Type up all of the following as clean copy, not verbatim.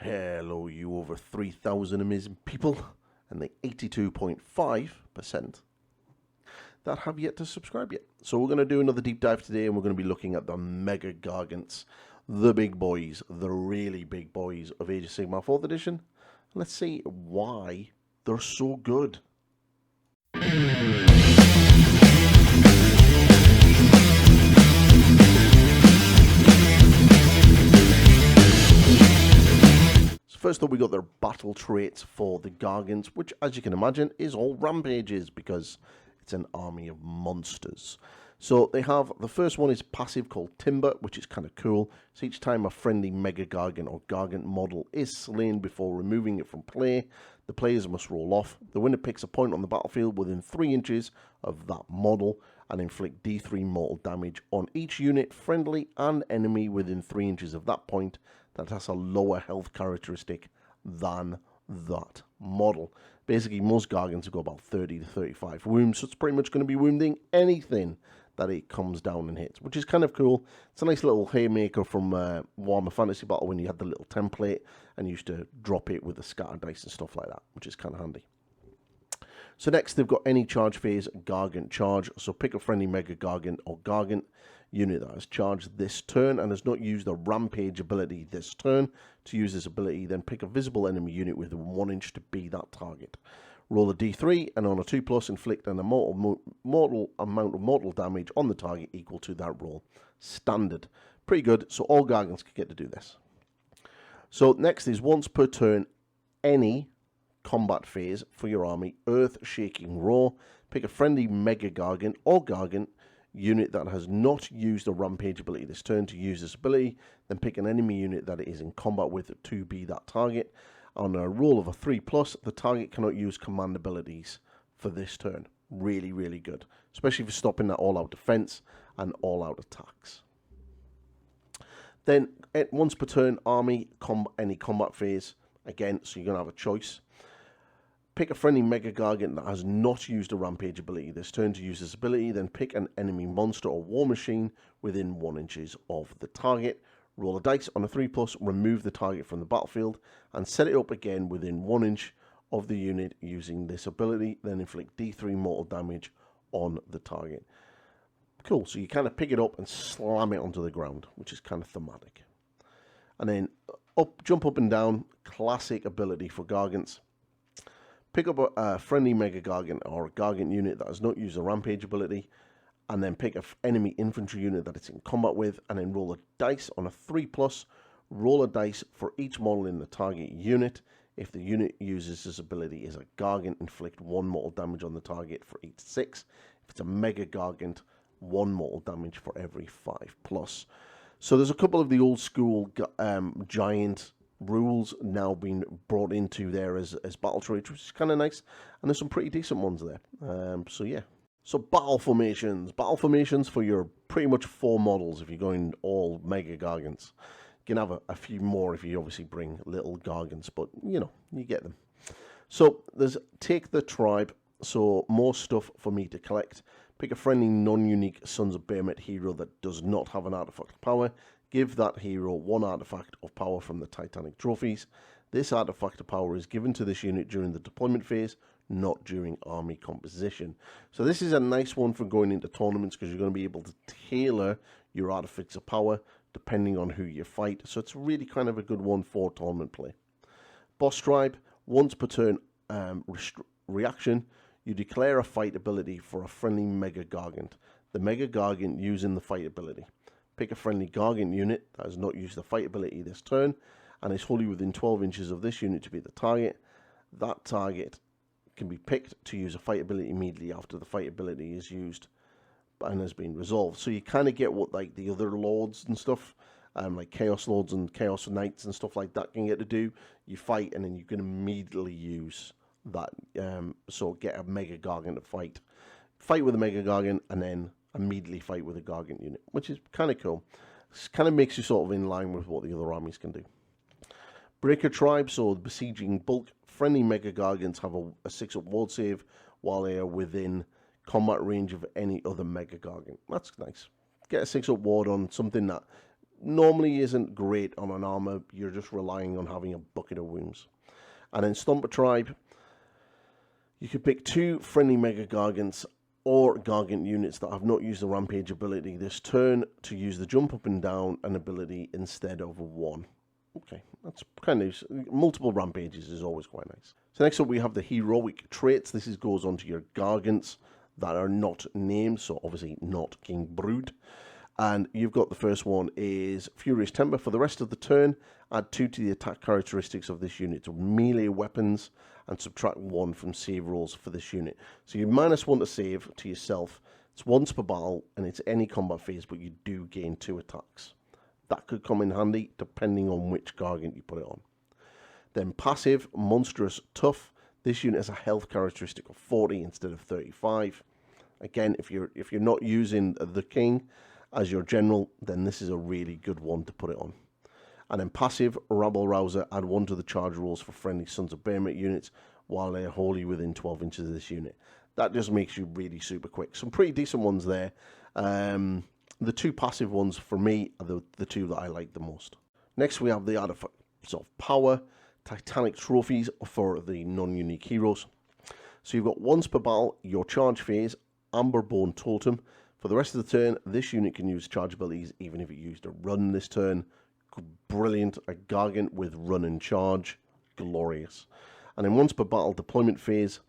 Hello, you over 3,000 amazing people, and the 82.5% that have yet to subscribe yet. So we're going to do another deep dive today, and we're going to be looking at the Mega Gargants, the big boys, the really big boys of Age of Sigmar 4th edition. Let's see why they're so good. First up, we got their battle traits for the Gargants, which, as you can imagine, is all rampages because it's an army of monsters. So they have, the first one is passive called Timber, which is kind of cool. So each time a friendly Mega Gargant or Gargant model is slain before removing it from play, the players must roll off. The winner picks a point on the battlefield within 3 inches of that model and inflict D3 mortal damage on each unit, friendly and enemy, within 3 inches of that point that has a lower health characteristic than that model. Basically, most Gargants have got about 30 to 35 wounds, so it's pretty much going to be wounding anything that it comes down and hits, which is kind of cool. It's a nice little haymaker from Warhammer Fantasy Battle when you had the little template and you used to drop it with the scatter dice and stuff like that, which is kind of handy. So next, they've got any charge phase Gargant charge. So pick a friendly Mega Gargant or Gargant unit that has charged this turn and has not used the Rampage ability this turn. To use this ability, then pick a visible enemy unit within 1 inch to be that target. Roll a d3 and on a 2+, inflict an mortal amount of mortal damage on the target equal to that roll. Standard. Pretty good, so all Gargants can get to do this. So next is once per turn, any combat phase for your army, Earth-Shaking Roar. Pick a friendly Mega Gargant or Gargant unit that has not used a Rampage ability this turn to use this ability. Then pick an enemy unit that it is in combat with to be that target. On a roll of a 3+, the target cannot use command abilities for this turn. Really, really good, especially for stopping that all-out defense and all-out attacks. Then, once per turn, army, any combat phase. Again, so you're going to have a choice. Pick a friendly Mega Gargant that has not used a Rampage ability this turn to use this ability. Then pick an enemy monster or war machine within 1 inch of the target. Roll a dice on a 3+, remove the target from the battlefield, and set it up again within 1 inch of the unit using this ability. Then inflict D3 mortal damage on the target. Cool, so you kind of pick it up and slam it onto the ground, which is kind of thematic. And then jump up and down, classic ability for Gargants. Pick up a friendly Mega Gargant or a Gargant unit that has not used a Rampage ability, and then pick an enemy infantry unit that it's in combat with, and then roll a dice on a 3+. Roll a dice for each model in the target unit. If the unit uses this ability as a Gargant, inflict 1 mortal damage on the target for each 6. If it's a Mega Gargant, 1 mortal damage for every 5+. So there's a couple of the old school giant rules now being brought into there as battle traits, which is kind of nice, and there's some pretty decent ones there. So yeah. So battle formations for your pretty much 4 models if you're going all Mega Gargants. You can have a few more if you obviously bring little Gargants, but you know, you get them. So there's take the tribe, so more stuff for me to collect. Pick a friendly non-unique Sons of Behemat hero that does not have an artifact of power. Give that hero 1 artifact of power from the Titanic trophies. This artifact of power is given to this unit during the deployment phase, not during army composition. So this is a nice one for going into tournaments because you're going to be able to tailor your artifacts of power depending on who you fight. So it's really kind of a good one for tournament play. Boss Tribe, once per turn reaction, you declare a fight ability for a friendly Mega Gargant. The Mega Gargant using the fight ability. Pick a friendly Gargant unit that has not used the fight ability this turn and is wholly within 12 inches of this unit to be the target. That target can be picked to use a fight ability immediately after the fight ability is used and has been resolved. So you kind of get what like the other lords and stuff, like Chaos Lords and Chaos Knights and stuff like that can get to do. You fight and then you can immediately use that. So get a Mega Gargant to fight with a Mega Gargant and then immediately fight with a Gargant unit, which is kind of cool. It kind of makes you sort of in line with what the other armies can do. Breaker Tribe, so the besieging bulk. Friendly Mega Gargants have a 6-up ward save while they are within combat range of any other Mega Gargant. That's nice. Get a 6-up ward on something that normally isn't great on an armor. You're just relying on having a bucket of wounds. And then Stomp a Tribe. You could pick 2 friendly Mega Gargants or Gargant units that have not used the Rampage ability this turn to use the Jump Up and Down an ability instead of 1. Okay, that's kind of... multiple Rampages is always quite nice. So next up we have the Heroic Traits. This goes on to your Gargants that are not named, so obviously not King Brood. And you've got the first one is Furious Temper. For the rest of the turn, add 2 to the attack characteristics of this unit to melee weapons and subtract 1 from save rolls for this unit. So you -1 to save to yourself. It's once per battle and it's any combat phase, but you do gain 2 attacks. That could come in handy depending on which Gargant you put it on. Then passive, Monstrous Tough. This unit has a health characteristic of 40 instead of 35. Again, if you're not using the King as your general, then this is a really good one to put it on. And then passive, Rabble Rouser, add 1 to the charge rolls for friendly Sons of Behemat units while they're wholly within 12 inches of this unit. That just makes you really super quick. Some pretty decent ones there. The 2 passive ones for me are the 2 that I like the most. Next we have the Artifacts of Power, Titanic Trophies for the non-unique heroes. So you've got once per battle, your charge phase, Amberbone Totem. For the rest of the turn, this unit can use charge abilities even if it used a run this turn. Brilliant. A Gargant with run and charge. Glorious. And then once per battle deployment phase,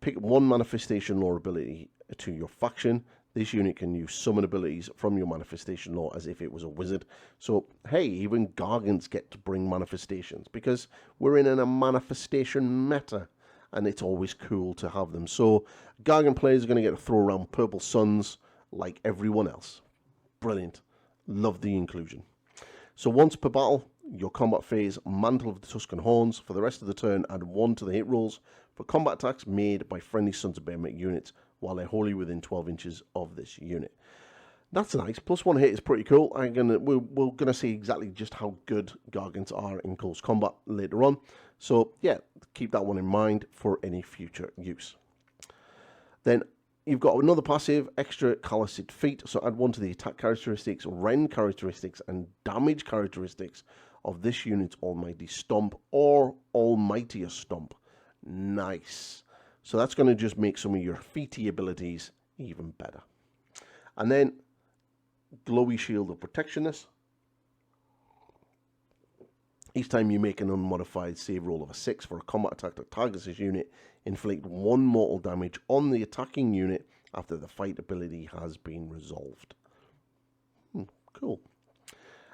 pick 1 manifestation lore ability to your faction. This unit can use summon abilities from your manifestation lore as if it was a wizard. So, hey, even Gargants get to bring manifestations because we're in a manifestation meta and it's always cool to have them. So, Gargant players are going to get to throw around Purple Suns like everyone else. Brilliant. Love the inclusion. So once per battle, your combat phase, Mantle of the Tuscan Horns. For the rest of the turn, add 1 to the hit rolls for combat attacks made by friendly Sons of Behemat units while they're wholly within 12 inches of this unit. That's nice. +1 hit is pretty cool. We're gonna see exactly just how good Gargants are in close combat later on. So yeah, keep that one in mind for any future use. Then you've got another passive, Extra Calloused Feet, so add 1 to the attack characteristics, rend characteristics, and damage characteristics of this unit's Almighty Stomp or Almightier Stomp. Nice. So that's going to just make some of your feety abilities even better. And then, Glowy Shield of Protectionness. Each time you make an unmodified save roll of a 6 for a combat attack that targets this unit, inflict 1 mortal damage on the attacking unit after the fight ability has been resolved. Cool.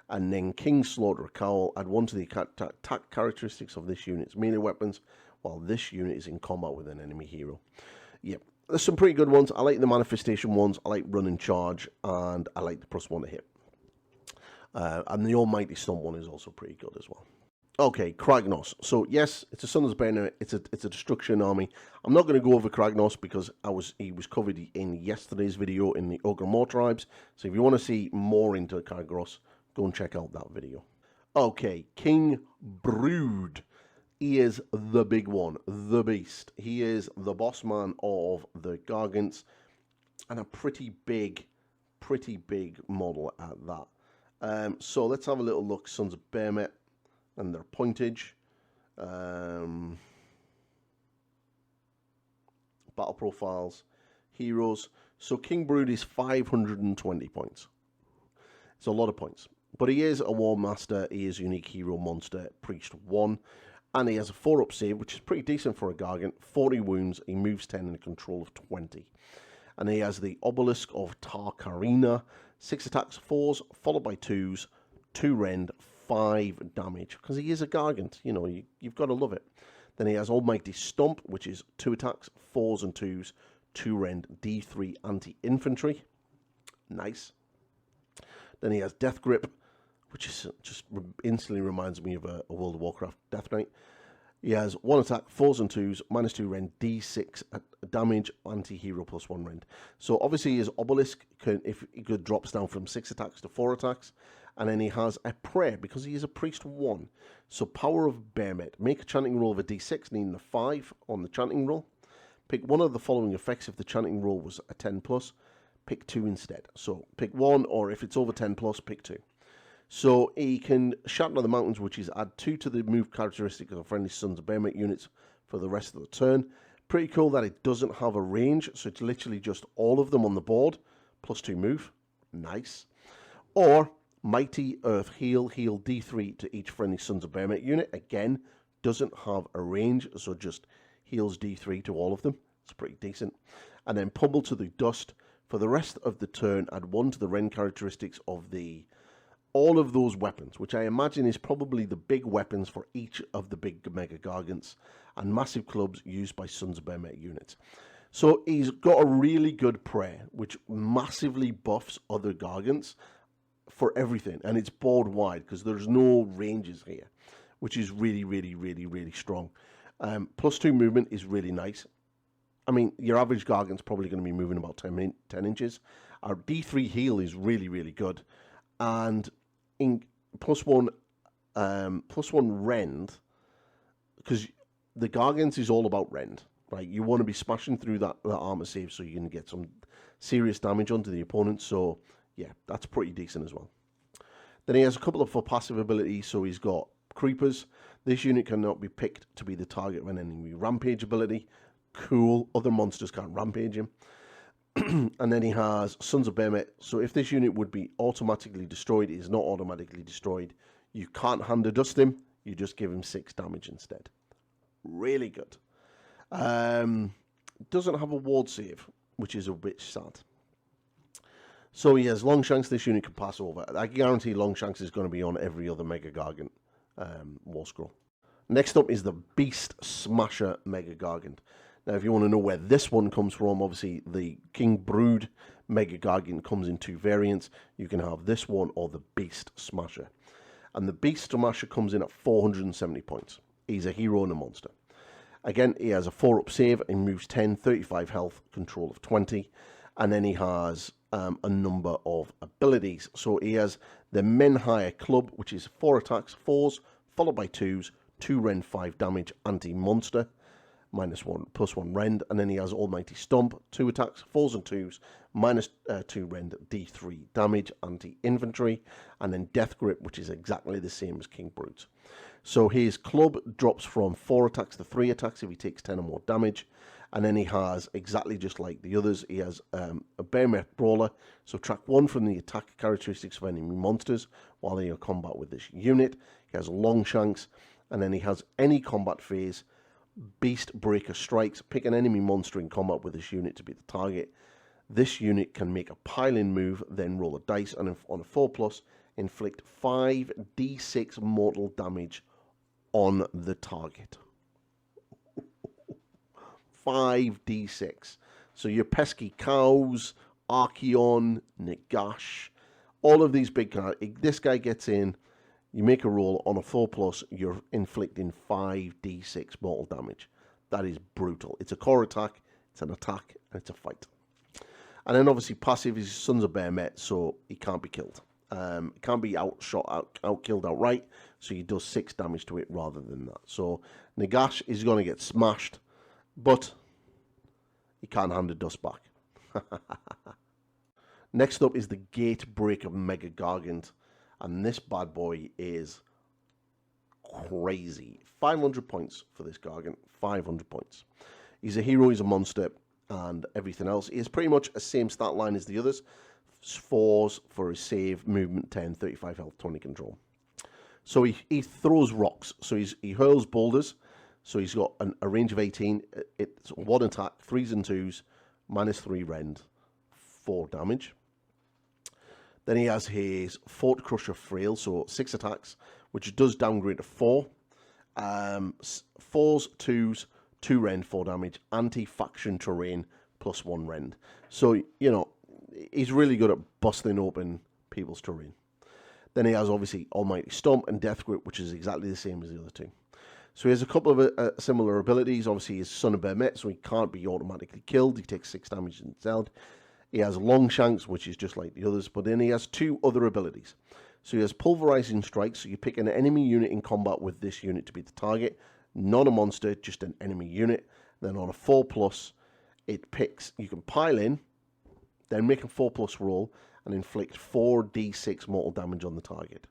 And then King Slaughter Cowl, add 1 to the attack characteristics of this unit's melee weapons while this unit is in combat with an enemy hero. Yep, there's some pretty good ones. I like the manifestation ones, I like run and charge, and I like the +1 to hit. And the Almighty Stomp one is also pretty good as well. Okay, Kragnos. So yes, it's a Sons of Behemat. It's a destruction army. I'm not going to go over Kragnos because he was covered in yesterday's video in the Ogre Maw tribes. So if you want to see more into Kragnos, go and check out that video. Okay, King Brood. He is the big one, the beast. He is the boss man of the Gargants, and a pretty big model at that. So let's have a little look. Sons of Behemat and their pointage. Battle profiles, heroes. So King Brood is 520 points. It's a lot of points. But he is a War Master. He is unique hero monster, Priest 1. And he has a 4-up save, which is pretty decent for a Gargant. 40 wounds, he moves 10 and a control of 20. And he has the Obelisk of Tarkarina. 6 attacks, 4s, followed by 2s, 2 rend, 5 damage. Because he is a Gargant, you know, you've got to love it. Then he has Almighty Stomp, which is 2 attacks, 4s and 2s, 2 rend, D3 anti-infantry. Nice. Then he has Death Grip, which is just instantly reminds me of a World of Warcraft Death Knight. He has 1 attack, 4s and 2s, -2 rend, D6 damage, anti-hero +1 rend. So obviously his Obelisk, if he drops down from 6 attacks to 4 attacks. And then he has a prayer, because he is a Priest 1. So Power of Behemat. Make a chanting roll of a D6, needing a 5 on the chanting roll. Pick one of the following effects if the chanting roll was a 10+. Pick 2 instead. So pick 1, or if it's over 10+, pick 2. So he can shatter the mountains, which is add 2 to the move characteristic of friendly Sons of Behemat units for the rest of the turn. Pretty cool that it doesn't have a range, so it's literally just all of them on the board, plus 2 move. Nice. Or Mighty Earth Heal, heal D3 to each friendly Sons of Behemat unit. Again, doesn't have a range, so just heals D3 to all of them. It's pretty decent. And then Pummel to the Dust. For the rest of the turn, add 1 to the Rend characteristics of all of those weapons, which I imagine is probably the big weapons for each of the big Mega Gargants and massive clubs used by Sons of Behemat units. So he's got a really good prayer, which massively buffs other Gargants for everything. And it's board wide because there's no ranges here, which is really, really, really, really strong. Plus 2 movement is really nice. I mean, your average Gargant's probably going to be moving about 10 inches. Our D3 heal is really, really good. And in +1 rend, because the Gargants is all about rend, right? You want to be smashing through that armor save so you can get some serious damage onto the opponent. So yeah, that's pretty decent as well. Then he has a couple of for passive abilities. So he's got Creepers. This unit cannot be picked to be the target of an enemy rampage ability. Cool. Other monsters can't rampage him. And then he has Sons of Behemat. So if this unit would be automatically destroyed, it is not automatically destroyed. You can't hand a dust him. You just give him 6 damage instead. Really good. Doesn't have a ward save, which is a bit sad. So he has Longshanks. This unit can pass over. I guarantee Longshanks is going to be on every other Mega Gargant War Scroll. Next up is the Beast Smasher Mega Gargant. Now, if you want to know where this one comes from, obviously the King Brood Mega Gargant comes in 2 variants. You can have this one or the Beast Smasher. And the Beast Smasher comes in at 470 points. He's a hero and a monster. Again, he has a 4-up save, he moves 10, 35 health, control of 20. And then he has a number of abilities. So he has the Menhire Club, which is 4 attacks, 4s, followed by 2s, 2 rend, 5 damage, anti-monster. -1, +1 rend, and then he has Almighty Stomp, 2 attacks, 4s and 2s, -2 rend, D3 damage, anti-infantry, and then Death Grip, which is exactly the same as King Brood's. So his club drops from 4 attacks to 3 attacks if he takes 10 or more damage, and then he has, exactly just like the others, he has a Behemat Brawler, so track 1 from the attack characteristics of enemy monsters while they are in combat with this unit. He has Longshanks, and then he has any combat phase. Beast Breaker strikes. Pick an enemy monster in combat with this unit to be the target. This unit can make a pile-in move, then roll a dice, and on a 4+, inflict 5d6 mortal damage on the target. 5d6. So your pesky cows, Archeon, Nagash, all of these big guys. This guy gets in. You make a roll on a 4+, you're inflicting 5d6 mortal damage. That is brutal. It's a core attack, it's an attack, and it's a fight. And then obviously passive is Sons of Behemat, so he can't be killed. He can't be out-killed outright, so he does 6 damage to it rather than that. So Nagash is going to get smashed, but he can't hand the dust back. Next up is the Gatebreaker Mega Gargant. And this bad boy is crazy. 500 points for this Gargant. 500 points. He's a hero, he's a monster, and everything else. He has pretty much the same stat line as the others. 4s for his save, movement 10, 35 health, 20 control. So he throws rocks. So he hurls boulders. So he's got a range of 18. It's 1 attack, 3s and 2s, -3 rend, 4 damage. Then he has his Fort Crusher Frail, so 6 attacks, which does downgrade to 4. 4s, 2s, 2 rend, 4 damage, anti-faction terrain, +1 rend. So, you know, he's really good at busting open people's terrain. Then he has, obviously, Almighty Stomp and Death Grip, which is exactly the same as the other 2. So he has a couple of similar abilities. Obviously, he's Son of Behemat, so he can't be automatically killed. He takes 6 damage instead. He has Longshanks, which is just like the others, but then he has 2 other abilities. So he has Pulverizing Strike, so you pick an enemy unit in combat with this unit to be the target. Not a monster, just an enemy unit. Then on a 4+, it picks, you can pile in, then make a 4+ roll, and inflict 4d6 mortal damage on the target.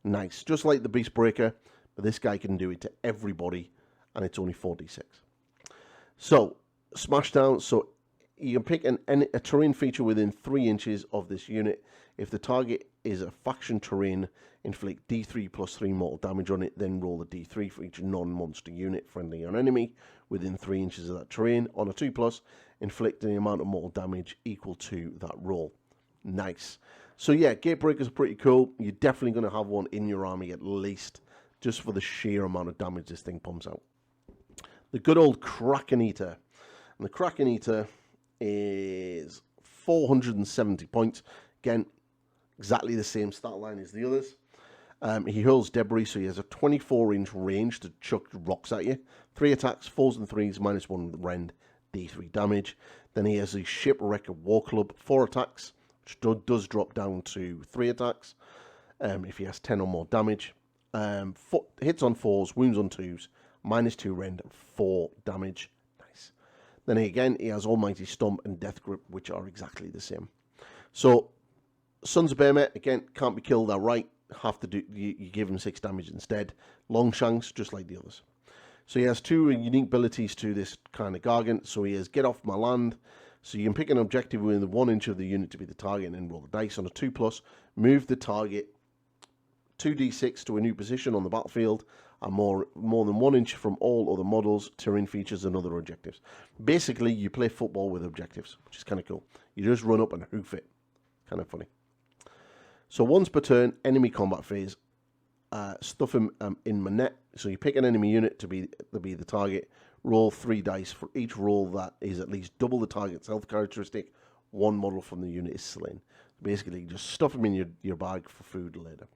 Nice. Just like the Beast Breaker, but this guy can do it to everybody, and it's only 4d6. So, Smashdown. So, you can pick a terrain feature within 3 inches of this unit. If the target is a faction terrain, inflict D3 plus 3 mortal damage on it, then roll a D3 for each non-monster unit, friendly or enemy, within 3 inches of that terrain. On a 2+, inflict the amount of mortal damage equal to that roll. Nice. So yeah, Gatebreakers are pretty cool. You're definitely going to have one in your army at least, just for the sheer amount of damage this thing pumps out. The good old Kraken Eater. And the Kraken Eater is 470 points. Again, exactly the same stat line as the others. He hurls debris, so he has a 24-inch range to chuck rocks at you. 3 attacks, 4s and 3s, -1 rend, D3 damage. Then he has a Shipwrecker War Club, 4 attacks, which does drop down to 3 attacks if he has 10 or more damage. Hits on 4s, wounds on 2s, -2 rend, 4 damage. Nice. Then again, he has Almighty Stomp and Death Grip, which are exactly the same. So, Sons of Behemat, again, can't be killed outright. Have to do you give him 6 damage instead. Longshanks, just like the others. So he has 2 unique abilities to this kind of Gargant. So he has Get Off My Land. So you can pick an objective within 1 inch of the unit to be the target and then roll the dice. On a 2+, move the target 2d6 to a new position on the battlefield and more than 1 inch from all other models, terrain features, and other objectives. Basically, you play football with objectives, which is kind of cool. You just run up and hoof it. Kind of funny. So once per turn, enemy combat phase, stuff him in my net. So you pick an enemy unit to be the target, roll 3 dice. For each roll that is at least double the target's health characteristic, 1 model from the unit is slain. Basically, just stuff him in your bag for food later.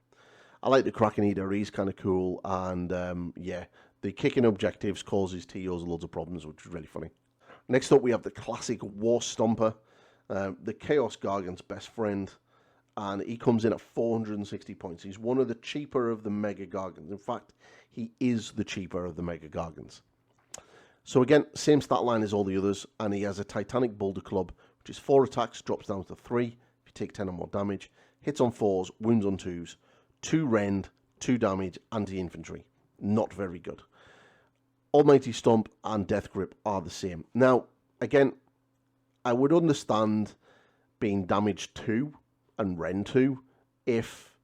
I like the Kraken Eater, he's kind of cool, and yeah, the kicking objectives causes TOs loads of problems, which is really funny. Next up, we have the classic War Stomper, the Chaos Gargant's best friend. And he comes in at 460 points. He's one of the cheaper of the Mega Gargants. In fact, he is the cheaper of the Mega Gargants. So again, same stat line as all the others. And he has a Titanic Boulder Club, which is 4 attacks, drops down to 3. If you take 10 or more damage. Hits on 4s, wounds on 2s. 2 rend, 2 damage, anti-infantry. Not very good. Almighty Stomp and Death Grip are the same. Now, again, I would understand being damage 2 and rend 2 if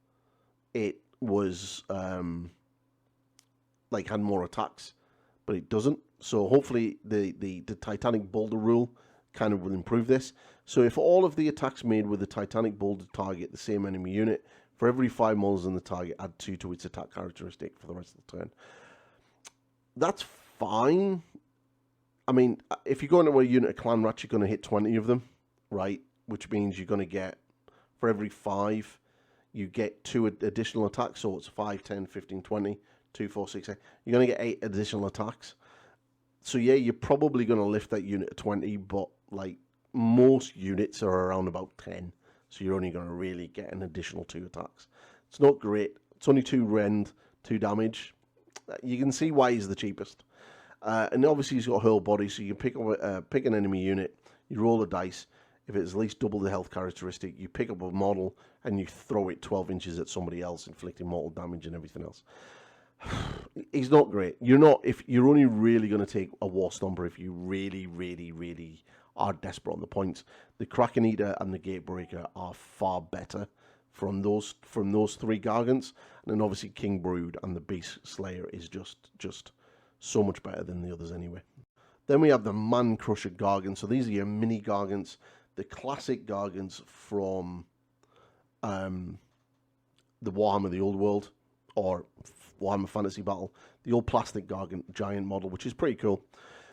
it was like had more attacks, but it doesn't. So hopefully the Titanic Boulder rule kind of will improve this. So if all of the attacks made with the Titanic Boulder target the same enemy unit, for every 5 models in the target, add 2 to its attack characteristic for the rest of the turn. That's fine. I mean, if you go into a unit of Clan Rats, you're going to hit 20 of them, right? Which means you're going to get, for every 5, you get 2 additional attacks. So it's 5, 10, 15, 20, 2, 4, 6, 8. You're going to get 8 additional attacks. So yeah, you're probably going to lift that unit to 20, but like most units are around about 10. So you're only going to really get an additional 2 attacks. It's not great. It's only 2 rend, 2 damage. You can see why he's the cheapest. And obviously he's got hurl body, so you can pick an enemy unit, you roll a dice. If it's at least double the health characteristic, you pick up a model and you throw it 12 inches at somebody else, inflicting mortal damage and everything else. He's not great. If you're only really going to take a War Stomper if you really, really, really are desperate on the points. The Kraken Eater and the Gatebreaker are far better from those 3 Gargants. And then obviously King Brood and the Beast Slayer is just so much better than the others anyway. Then we have the Man Crusher Gargant. So these are your mini Gargants. The classic Gargants from the Warhammer the Old World or Warhammer Fantasy Battle, the old plastic Gargant giant model, which is pretty cool.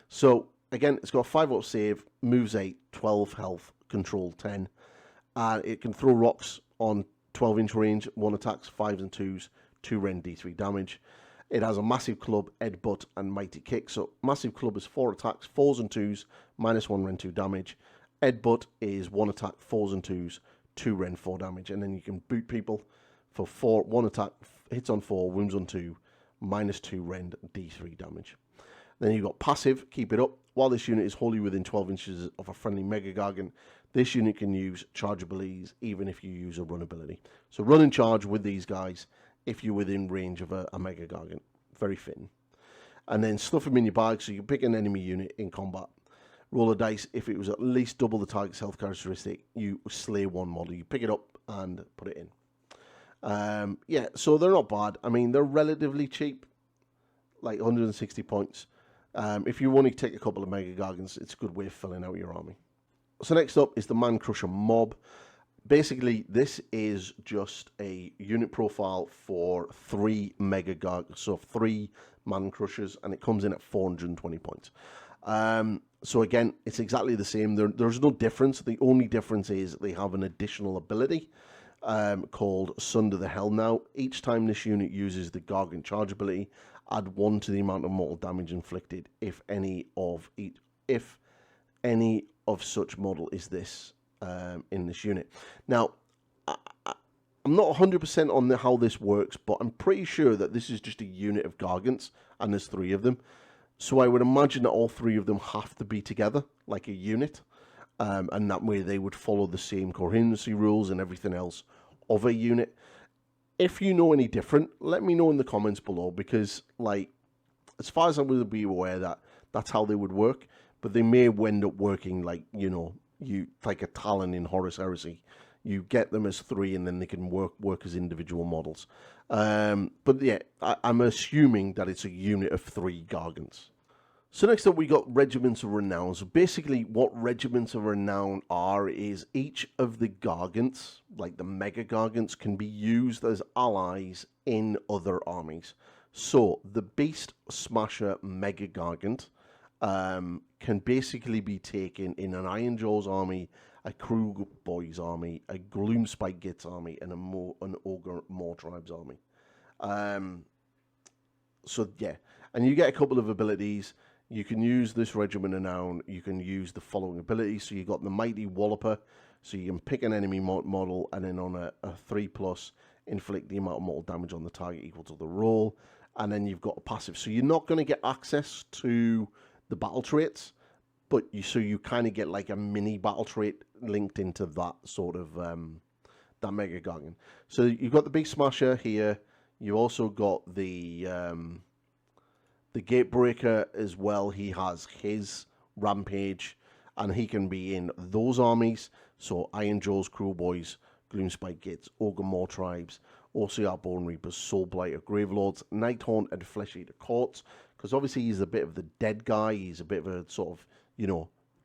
So again, it's got a 5 out save, moves 8, 12 health, control 10, and it can throw rocks on 12-inch range, 1 attacks, 5s and 2s, 2 rend, D3 damage. It has a massive club, headbutt, and mighty kick. So massive club is 4 attacks, 4s and 2s, -1 rend, 2 damage. Headbutt is 1 attack, 4s and 2s, 2 rend, 4 damage. And then you can boot people for 1 attack, hits on 4, wounds on 2, -2 rend, D3 damage. Then you've got passive, keep it up. While this unit is wholly within 12 inches of a friendly Mega Gargant, this unit can use charge abilities even if you use a run ability. So run and charge with these guys if you're within range of a Mega Gargant. Very fitting. And then stuff them in your bag so you can pick an enemy unit in combat. Roll a dice. If it was at least double the target's health characteristic, you slay one model. You pick it up and put it in. Yeah, so they're not bad. I mean, they're relatively cheap, like 160 points. If you want to take a couple of Mega Gargants, it's a good way of filling out your army. So next up is the Man Crusher Mob. Basically, this is just a unit profile for 3 Mega Gargants, so 3 Man Crushers, and it comes in at 420 points. So again, it's exactly the same. There's no difference. The only difference is they have an additional ability called Sunder the Hell Now. Each time this unit uses the Gargant charge ability, add 1 to the amount of mortal damage inflicted if any of such model is this in this unit. Now, I'm not 100% on how this works, but I'm pretty sure that this is just a unit of Gargants, and there's 3 of them. So I would imagine that all 3 of them have to be together, like a unit, and that way they would follow the same coherency rules and everything else of a unit. If you know any different, let me know in the comments below, because, like, as far as I would be aware, that's how they would work, but they may end up working like, you like a Talon in Horus Heresy. You get them as 3, and then they can work as individual models. But yeah, I'm assuming that it's a unit of 3 Gargants. So next up, we got Regiments of Renown. So basically, what Regiments of Renown are is each of the Gargants, like the Mega Gargants, can be used as allies in other armies. So the Beast Smasher Mega Gargant can basically be taken in an Iron Jaws army, a Krug Boys army, a Gloomspite Gits army, and an Ogre More Tribes army. So yeah, and you get a couple of abilities. You can use this Regiment of Renown. You can use the following abilities. So you got the Mighty Walloper. So you can pick an enemy model, and then on a 3+, inflict the amount of mortal damage on the target equal to the roll. And then you've got a passive. So you're not going to get access to the battle traits, but you kind of get like a mini battle trait linked into that sort of that Mega Gargant. So you've got the Big Smasher here. You also got the Gatebreaker as well. He has his Rampage, and he can be in those armies. So Iron Jaws, Cruel Boys, Gloomspite Gits, Ogre More Tribes, OCR Bone Reapers, Soulblighter, Gravelords, Nighthaunt, and Flesh Eater Courts. Because obviously he's a bit of the dead guy. He's a bit of a sort of,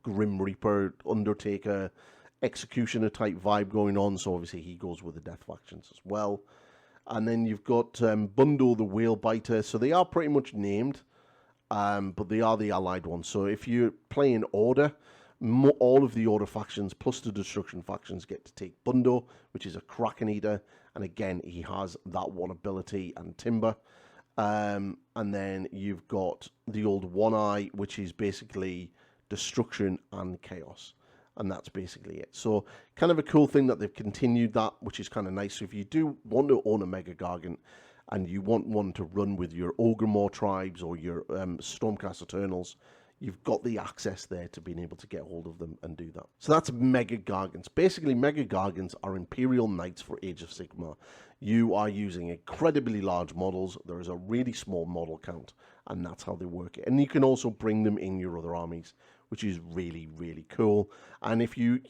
Grim Reaper, Undertaker, Executioner type vibe going on. So obviously he goes with the Death factions as well. And then you've got Bundo the Whalebiter. So they are pretty much named, but they are the allied ones. So if you're playing Order, all of the Order factions plus the Destruction factions get to take Bundo, which is a Kraken Eater. And again, he has that one ability and Timber. And then you've got the old One Eye, which is basically Destruction and Chaos. And that's basically it. So kind of a cool thing that they've continued that, which is kind of nice. So if you do want to own a Mega Gargant and you want one to run with your Ogre More Tribes or your Stormcast Eternals, you've got the access there to being able to get hold of them and do that. So that's Mega Gargants. Basically, Mega Gargants are Imperial Knights for Age of Sigmar. You are using incredibly large models. There is a really small model count, and that's how they work it. And you can also bring them in your other armies, which is really, really cool. And if you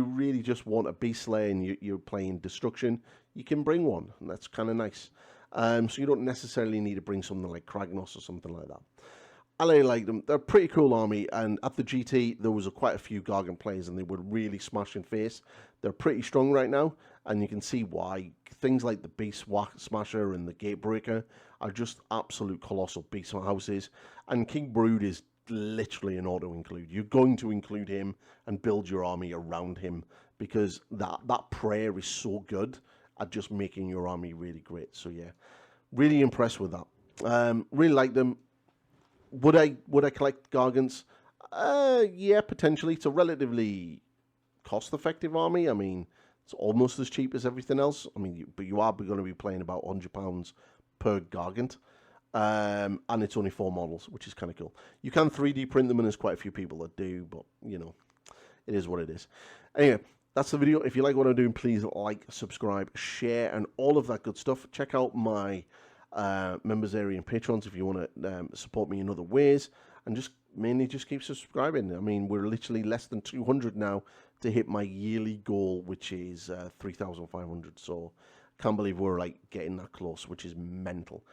really just want a Beast Slayer and you're playing Destruction, you can bring one, and that's kind of nice. So you don't necessarily need to bring something like Kragnos or something like that. I really like them. They're a pretty cool army, and at the GT, there was quite a few Gargant players, and they were really smashing face. They're pretty strong right now, and you can see why. Things like the Beast Smasher and the Gatebreaker are just absolute colossal beast houses, and King Brood is literally an auto-include. You're going to include him and build your army around him, because that prayer is so good at just making your army really great. So yeah, really impressed with that. Really like them. Would I collect Gargants? Yeah, potentially. It's a relatively cost-effective army. I mean, it's almost as cheap as everything else. I mean, but you are going to be playing about £100 per Gargant. And it's only 4 models, which is kind of cool. You can 3D print them, and there's quite a few people that do, but, it is what it is. Anyway, that's the video. If you like what I'm doing, please like, subscribe, share, and all of that good stuff. Check out my members area and Patrons if you want to support me in other ways, and just mainly just keep subscribing. I mean, we're literally less than 200 now to hit my yearly goal, which is 3,500. So can't believe we're like getting that close, which is mental.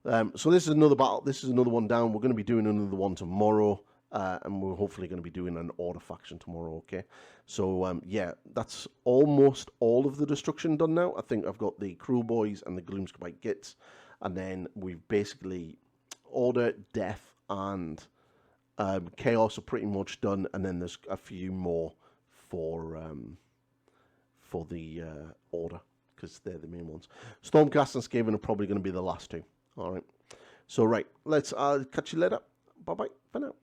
So this is another battle. This is another one down. We're going to be doing another one tomorrow. And we're hopefully going to be doing an order faction tomorrow, okay? So, yeah, that's almost all of the destruction done now. I think I've got the Cruel Boys and the Gloomspite Gits. And then we've basically Order, Death, and Chaos are pretty much done. And then there's a few more for the Order, because they're the main ones. Stormcast and Skaven are probably going to be the last two. All right. So, right, let's catch you later. Bye-bye for now.